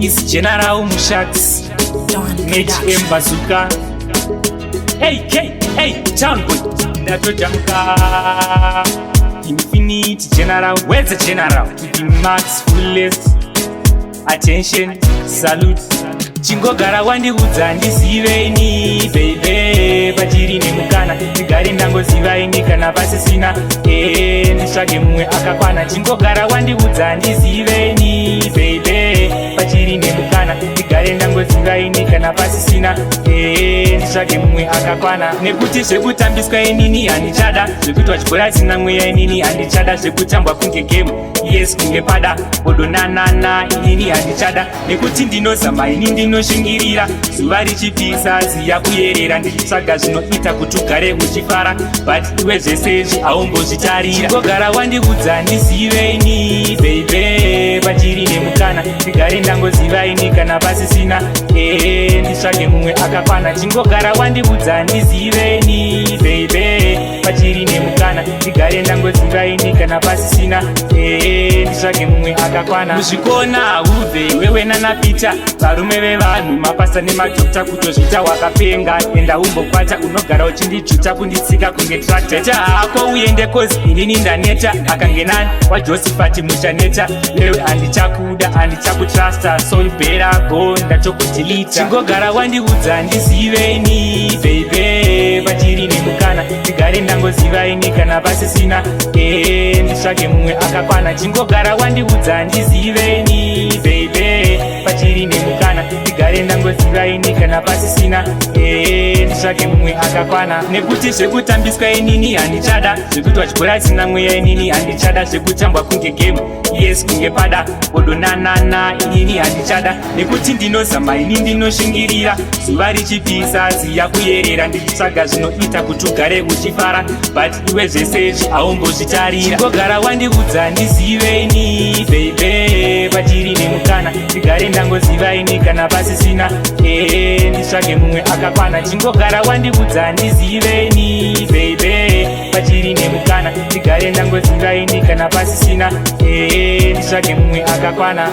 is General-Mushax, H.M. Bazooka. Hey, town boy, Datojamka. Infinite General, where's the General? With the max fullest attention, salute. Chingogara Wandiudza ndiziveni baby, pachiri nemukana tigare ndangozivaini kana pasisina nditsvage mumwe akakwana. Chingogara Wandiudza ndiziveni baby, pachiri nemukana tigare ndangozivaini kana pasisina nditsvage mumwe akakwana. Nekuti zvekutambiswa inini handichada, zvekuitwa chikora sina mweya inini handichada, zvekutambwa kunge game yes kunge pada bodonanana inini handichada, nekuti ndinozama ini ndinoshingirira zuva richipisa ziya kuyerera ndichitsvaga zvinoita kuti ugare uchifara, but iwe zvese izvi haumbozvitarira. Chingogara Wandiudza ndiziveni baby, pachiri nemukana tigare ndangozivaini kana pasisina nditsvage mumwe akakwana. Chingogara Wandiudza ndiziveni baby, pachiri nemukana tigare ndangozivaini kana pasisina nditsvage mumwe akakwana. Muzvikona ubve wewe nanapita varume vevanhu mapasa nemadhokta kutozvita wakapenga enda umbokwata unogara uchindijuta kunditsika kunge tractor. Eta hako uende kozi inini ndaneta akangenani wajosifati muchaneta wewe handichakuda handichakutrasta solbera go ndatokutilita. Chingogara Wandiudza ndiziveni baby, pachiri nemukana tigare ndangozivaini kana pasisina nditsvage mumwe akakwana. Chingogara Wandiudza ndiziveni baby, pachiri nemukana tigare ndangozivaini kana pasisina nditsvage mumwe akakwana. Nekuti zvekutambiswa inini handichada, zvekuitwa chikora sina mweya inini handichada, zvekutambwa kunge game yes kunge pada bodonanana inini handichada, nekuti ndinozama ini ndinoshingirira zuva richipisa ziya kuyerera ndichitsvaga zvinoita kuti ugare uchifara, but iwe zvese izvi haumbozvitarira. Chingogara Wandiudza ndiziveni baby, pachiri nemukana tigare ndangozivaini kana pasisina nditsvage mumwe akakwana. Chingogara Wandiudza ndiziveni baby, pachiri nemukana tigare ndangozivaini kana pasisina nditsvage mumwe akakwana.